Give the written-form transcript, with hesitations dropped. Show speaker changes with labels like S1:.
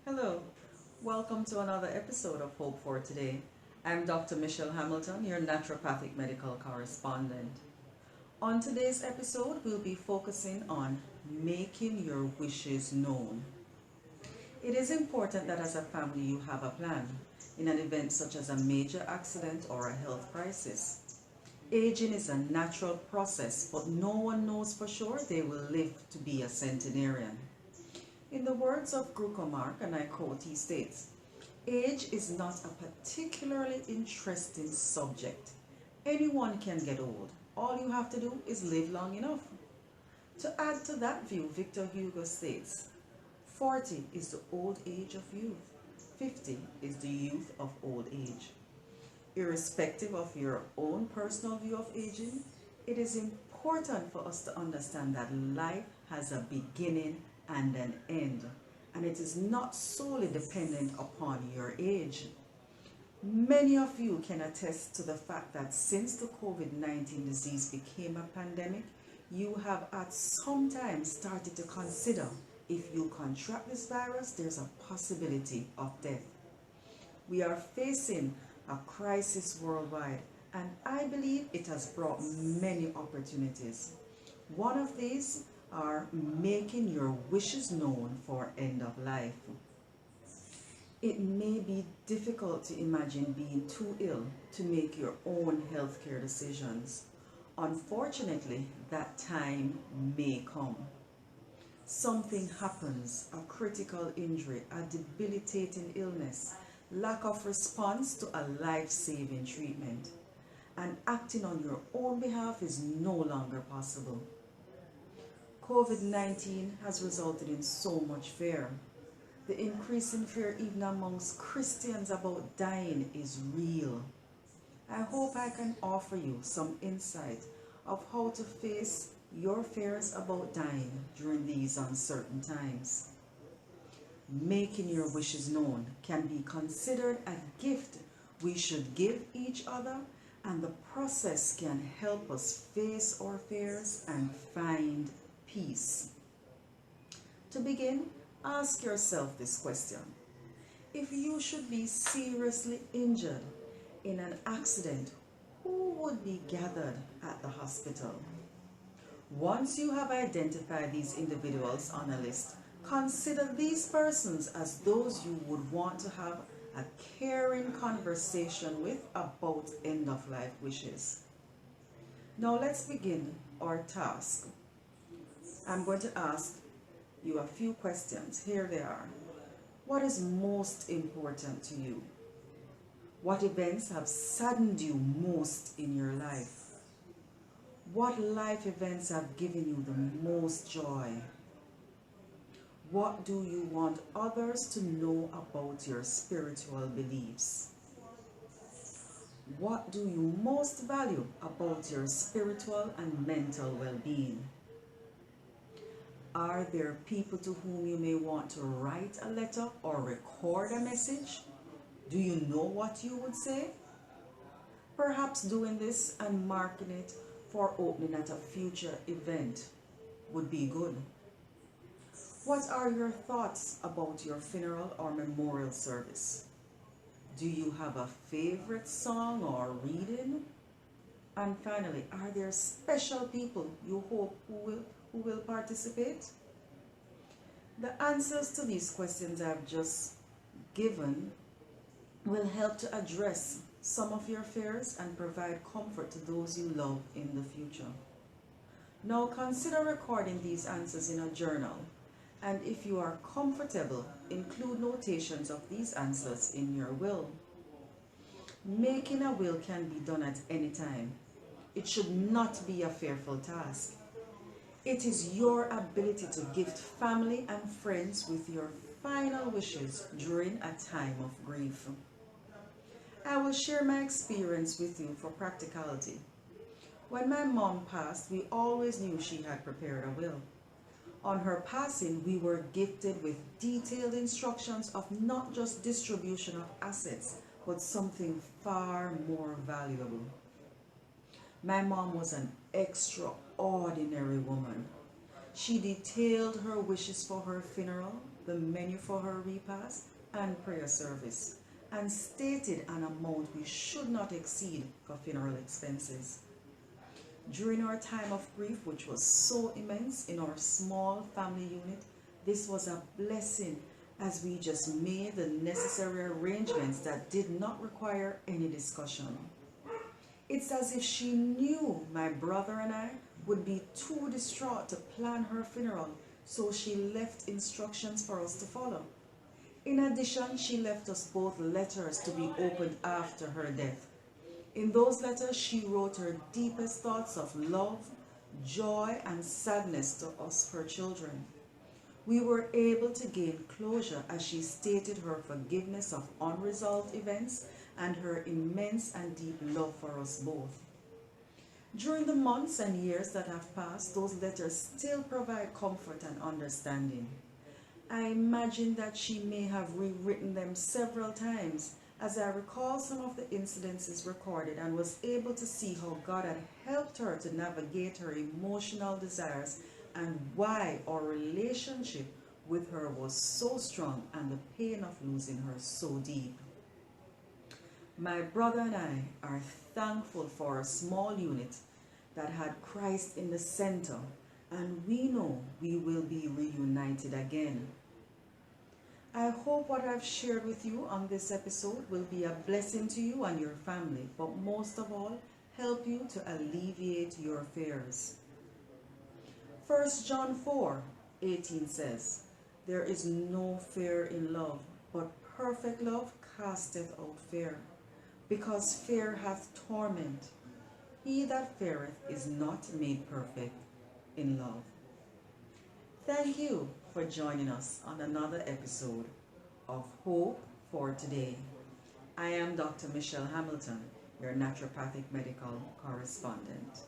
S1: Hello, welcome to another episode of Hope for Today. I'm Dr. Michelle Hamilton, your naturopathic medical correspondent. On today's episode, we'll be focusing on making your wishes known. It is important that as a family you have a plan in an event such as a major accident or a health crisis. Aging is a natural process, but no one knows for sure they will live to be a centenarian. In the words of Groucho Marx, and I quote, he states, "Age is not a particularly interesting subject. Anyone can get old. All you have to do is live long enough." To add to that view, Victor Hugo states, 40 is the old age of youth. 50 is the youth of old age. Irrespective of your own personal view of aging, it is important for us to understand that life has a beginning and an end, and it is not solely dependent upon your age. Many of you can attest to the fact that since the COVID-19 disease became a pandemic, you have at some time started to consider if you contract this virus, there's a possibility of death. We are facing a crisis worldwide, and I believe it has brought many opportunities. One of these are making your wishes known for end of life. It may be difficult to imagine being too ill to make your own healthcare decisions. Unfortunately, that time may come. Something happens, a critical injury, a debilitating illness, lack of response to a life-saving treatment, and acting on your own behalf is no longer possible. COVID-19 has resulted in so much fear. The increase in fear even amongst Christians about dying is real. I hope I can offer you some insight of how to face your fears about dying during these uncertain times. Making your wishes known can be considered a gift we should give each other, and the process can help us face our fears and find peace. To begin, ask yourself this question. If you should be seriously injured in an accident, who would be gathered at the hospital? Once you have identified these individuals on a list, consider these persons as those you would want to have a caring conversation with about end-of-life wishes. Now let's begin our task. I'm going to ask you a few questions. Here they are. What is most important to you? What events have saddened you most in your life? What life events have given you the most joy? What do you want others to know about your spiritual beliefs? What do you most value about your spiritual and mental well-being? Are there people to whom you may want to write a letter or record a message? Do you know what you would say? Perhaps doing this and marking it for opening at a future event would be good. What are your thoughts about your funeral or memorial service? Do you have a favorite song or reading? And finally, are there special people you hope who will participate? The answers to these questions I've just given will help to address some of your fears and provide comfort to those you love in the future. Now consider recording these answers in a journal, and if you are comfortable, include notations of these answers in your will. Making a will can be done at any time. It should not be a fearful task. It is your ability to gift family and friends with your final wishes during a time of grief. I will share my experience with you for practicality. When my mom passed, we always knew she had prepared a will. On her passing, we were gifted with detailed instructions of not just distribution of assets, but something far more valuable. My mom was an extraordinary woman. She detailed her wishes for her funeral, the menu for her repast, and prayer service, and stated an amount we should not exceed for funeral expenses. During our time of grief, which was so immense in our small family unit, this was a blessing as we just made the necessary arrangements that did not require any discussion. It's as if she knew my brother and I would be too distraught to plan her funeral, so she left instructions for us to follow. In addition, she left us both letters to be opened after her death. In those letters, she wrote her deepest thoughts of love, joy, and sadness to us, her children. We were able to gain closure as she stated her forgiveness of unresolved events and her immense and deep love for us both. During the months and years that have passed, those letters still provide comfort and understanding. I imagine that she may have rewritten them several times as I recall some of the incidences recorded and was able to see how God had helped her to navigate her emotional desires and why our relationship with her was so strong and the pain of losing her so deep. My brother and I are thankful for a small unit that had Christ in the center, and we know we will be reunited again. I hope what I've shared with you on this episode will be a blessing to you and your family, but most of all, help you to alleviate your fears. 1 John 4:18 says, "There is no fear in love, but perfect love casteth out fear, because fear hath torment. He that feareth is not made perfect in love." Thank you for joining us on another episode of Hope for Today. I am Dr. Michelle Hamilton, your naturopathic medical correspondent.